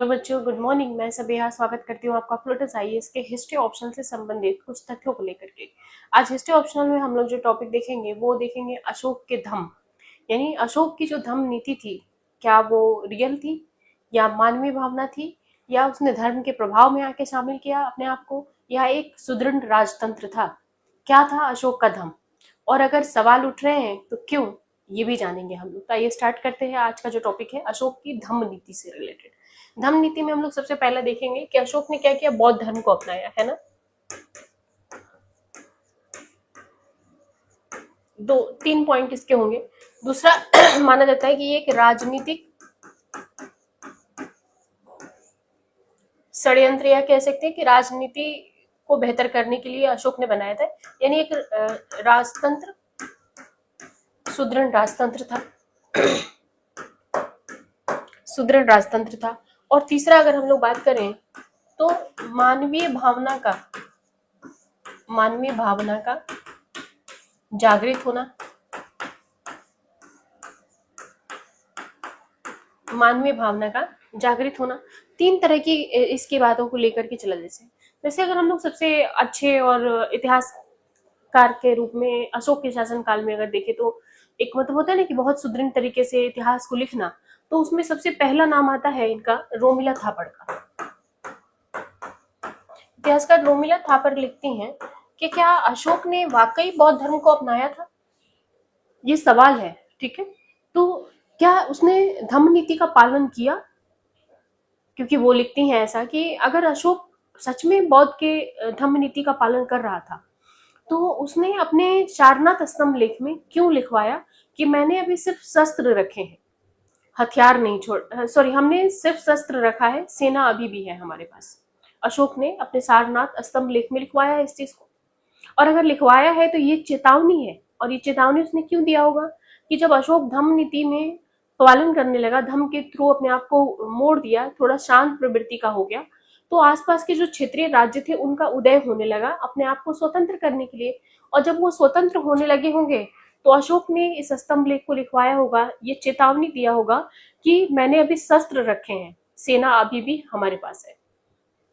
तो बच्चों good morning. मैं सबेहा स्वागत करती हूँ आपका फ्लोटस आईएएस के हिस्ट्री ऑप्शन से संबंधित कुछ तथ्यों को लेकर के। आज हिस्ट्री ऑप्शनल में हम लोग जो टॉपिक देखेंगे वो देखेंगे अशोक के धम्म, यानी अशोक की जो धम्म नीति थी, क्या वो रियल थी या मानवीय भावना थी, या उसने धर्म के प्रभाव में आके शामिल किया अपने आप को, या एक सुदृढ़ राजतंत्र था। क्या था अशोक का धम्म, और अगर सवाल उठ रहे हैं तो क्यों, ये भी जानेंगे हम लोग। तो आइए स्टार्ट करते हैं। आज का जो टॉपिक है अशोक की धम्म नीति से रिलेटेड। धम्म नीति में हम लोग सबसे पहले देखेंगे कि अशोक ने क्या किया, बौद्ध धर्म को अपनाया है ना। दो तीन पॉइंट इसके होंगे। दूसरा माना जाता है कि ये एक राजनीतिक षड्यंत्र, या कह सकते हैं कि राजनीति को बेहतर करने के लिए अशोक ने बनाया था, यानी एक राजतंत्र, सुदृढ़ राजतंत्र था, सुदृढ़ राजतंत्र था। और तीसरा अगर हम लोग बात करें तो मानवीय भावना का जागृत होना, मानवीय भावना का जागृत होना। तीन तरह की इसकी बातों को लेकर के चला। जैसे अगर हम लोग सबसे अच्छे और इतिहासकार के रूप में अशोक के शासन काल में अगर देखें तो एक मतलब होता है ना कि बहुत सुदृढ़ तरीके से इतिहास को लिखना, तो उसमें सबसे पहला नाम आता है इनका रोमिला थापर का। इतिहासकार रोमिला थापर लिखती हैं कि क्या अशोक ने वाकई बौद्ध धर्म को अपनाया था, ये सवाल है। ठीक है, तो क्या उसने धम्म नीति का पालन किया, क्योंकि वो लिखती हैं ऐसा कि अगर अशोक सच में बौद्ध के धम्म नीति का पालन कर रहा था तो उसने अपने सारनाथ स्तंभ लेख में क्यों लिखवाया कि मैंने अभी सिर्फ शस्त्र रखे हैं, हथियार नहीं छोड़, सॉरी, हमने सिर्फ शस्त्र रखा है, सेना अभी भी है हमारे पास। अशोक ने अपने सारनाथ स्तंभ लेख में लिखवाया है इस चीज को। और अगर लिखवाया है तो ये चेतावनी है, और ये चेतावनी उसने क्यों दिया होगा कि जब अशोक धम्म नीति में पालन करने लगा, धम्म के थ्रू अपने आप को मोड़ दिया, थोड़ा शांत प्रवृत्ति का हो गया, तो आसपास के जो क्षेत्रीय राज्य थे उनका उदय होने लगा अपने आप को स्वतंत्र करने के लिए। और जब वो स्वतंत्र होने लगे होंगे तो अशोक ने इस स्तंभ लेख को लिखवाया होगा, ये चेतावनी दिया होगा कि मैंने अभी शस्त्र रखे हैं, सेना अभी भी हमारे पास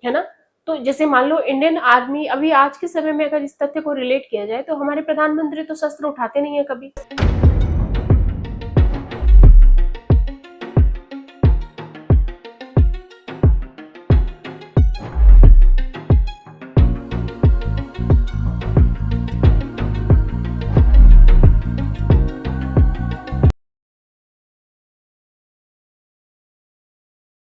है ना। तो जैसे मान लो इंडियन आर्मी अभी आज के समय में अगर इस तथ्य को रिलेट किया जाए तो हमारे प्रधानमंत्री तो शस्त्र उठाते नहीं है कभी,